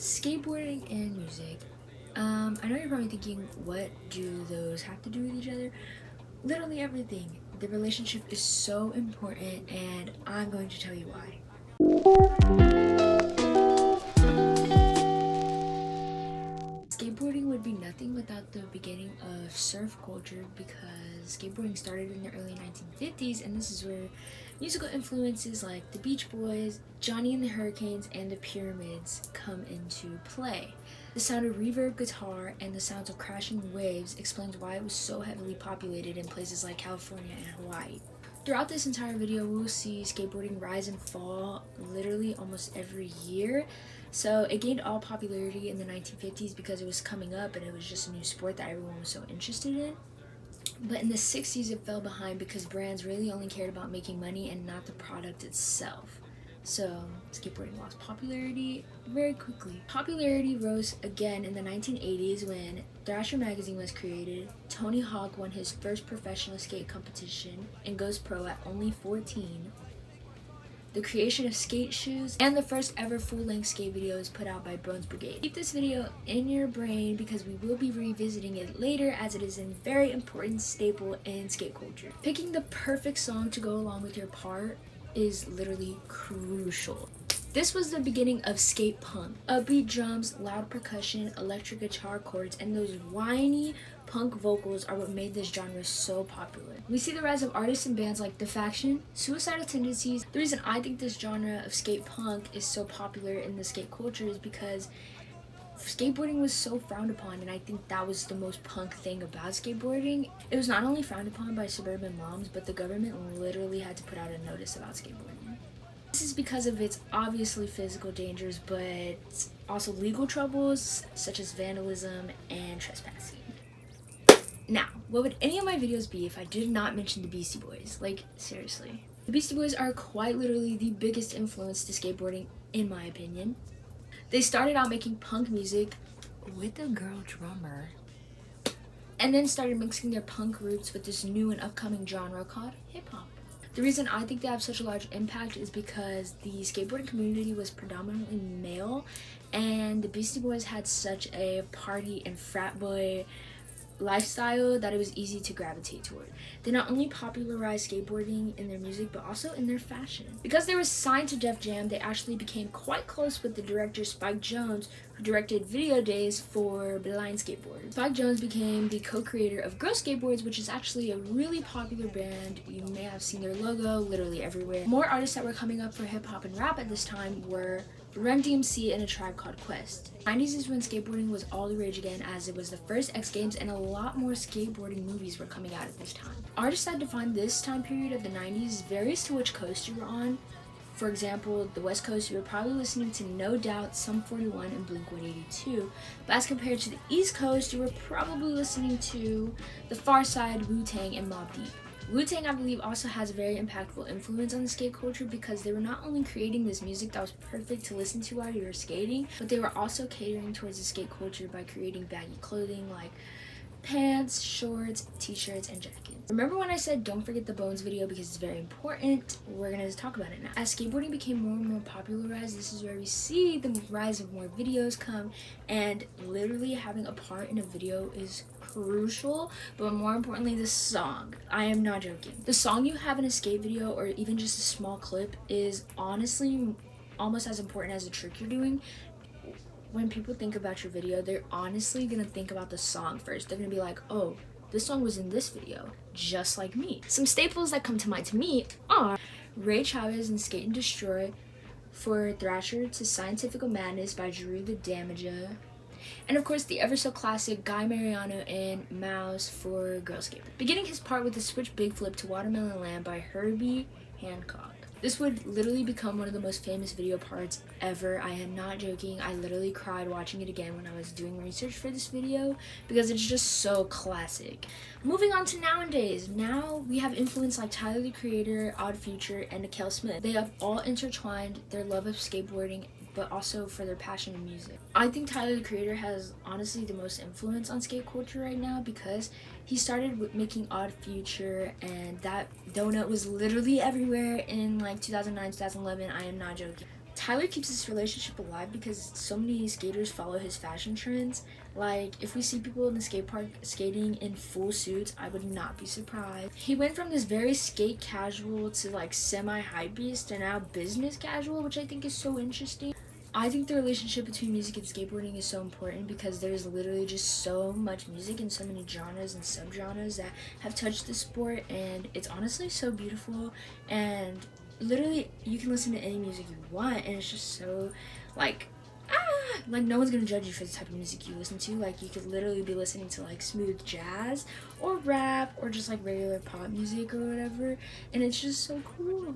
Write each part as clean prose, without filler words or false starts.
Skateboarding and music. I know you're probably thinking, what do those have to do with each other? Literally everything. The relationship is so important, and I'm going to tell you why. Skateboarding would be nothing without the beginning of surf culture, because skateboarding started in the early 1950s, and this is where musical influences like the Beach Boys, Johnny and the Hurricanes, and the Pyramids come into play. The sound of reverb guitar and the sounds of crashing waves explains why it was so heavily populated in places like California and Hawaii. Throughout this entire video, we will see skateboarding rise and fall literally almost every year. So it gained all popularity in the 1950s because it was coming up and it was just a new sport that everyone was so interested in. But in the 60s, it fell behind because brands really only cared about making money and not the product itself. So skateboarding lost popularity very quickly. Popularity rose again in the 1980s when Thrasher magazine was created. Tony Hawk won his first professional skate competition and goes pro at only 14. The creation of skate shoes, and the first ever full-length skate video is put out by Bones Brigade. Keep this video in your brain because we will be revisiting it later, as it is a very important staple in skate culture. Picking the perfect song to go along with your part is literally crucial. This was the beginning of skate punk. Upbeat drums, loud percussion, electric guitar chords, and those whiny punk vocals are what made this genre so popular. We see the rise of artists and bands like The Faction, Suicidal Tendencies. The reason I think this genre of skate punk is so popular in the skate culture is because skateboarding was so frowned upon, and I think that was the most punk thing about skateboarding. It was not only frowned upon by suburban moms, but the government literally had to put out a notice about skateboarding. This is because of its obviously physical dangers, but also legal troubles such as vandalism and trespassing. Now, what would any of my videos be if I did not mention the Beastie Boys? Like, seriously. The Beastie Boys are quite literally the biggest influence to skateboarding, in my opinion. They started out making punk music with a girl drummer, and then started mixing their punk roots with this new and upcoming genre called hip-hop. The reason I think they have such a large impact is because the skateboarding community was predominantly male, and the Beastie Boys had such a party and frat boy lifestyle that it was easy to gravitate toward. They not only popularized skateboarding in their music, but also in their fashion. Because they were signed to Def Jam, they actually became quite close with the director Spike Jonze, who directed Video Days for Blind Skateboard. Spike Jonze became the co-creator of Girl Skateboards, which is actually a really popular band. You may have seen their logo literally everywhere. More artists that were coming up for hip-hop and rap at this time were Run DMC and A Tribe Called Quest. 90s is when skateboarding was all the rage again, as it was the first X Games and a lot more skateboarding movies were coming out at this time. Artists that defined this time period of the 90s varies to which coast you were on. For example, the West Coast, you were probably listening to No Doubt, Sum 41, and Blink-182. But as compared to the East Coast, you were probably listening to The Pharcyde, Wu-Tang, and Mobb Deep. Wu-Tang, I believe, also has a very impactful influence on the skate culture because they were not only creating this music that was perfect to listen to while you were skating, but they were also catering towards the skate culture by creating baggy clothing like pants, shorts, t-shirts, and jackets. Remember when I said don't forget the Bones video because it's very important? We're gonna talk about it now. As skateboarding became more and more popularized, this is where we see the rise of more videos come, and literally having a part in a video is crucial, but more importantly, the song. I am not joking. The song you have in a skate video, or even just a small clip, is honestly almost as important as the trick you're doing. When people think about your video, they're honestly gonna think about the song first. They're gonna be like, oh, this song was in this video, just like me. Some staples that come to mind to me are Ray Chavez and Skate and Destroy for Thrasher to Scientifical Madness by Drew the Damager, and of course the ever so classic Guy Mariano and Mouse for Girl Skateboard. Beginning his part with the switch big flip to Watermelon Land by Herbie Hancock. This would literally become one of the most famous video parts ever. I am not joking. I literally cried watching it again when I was doing research for this video because it's just so classic. Moving on to nowadays. Now we have influence like Tyler the Creator, Odd Future, and Nikel Smith. They have all intertwined their love of skateboarding, but also for their passion in music. I think Tyler the Creator has honestly the most influence on skate culture right now because he started with making Odd Future, and that donut was literally everywhere in like 2009, 2011. I am not joking. Tyler keeps this relationship alive because so many skaters follow his fashion trends. Like, if we see people in the skate park skating in full suits, I would not be surprised. He went from this very skate casual to like semi-hype beast and now business casual, which I think is so interesting. I think the relationship between music and skateboarding is so important because there's literally just so much music and so many genres and subgenres that have touched the sport, and it's honestly so beautiful. And literally, you can listen to any music you want, and it's just so like like no one's gonna judge you for the type of music you listen to. Like, you could literally be listening to like smooth jazz or rap or just like regular pop music or whatever, and it's just so cool.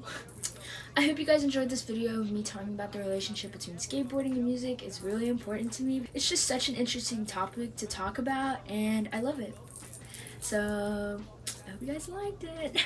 I hope you guys enjoyed this video of me talking about the relationship between skateboarding and music. It's really important to me. It's just such an interesting topic to talk about, and I love it. So I hope you guys liked it.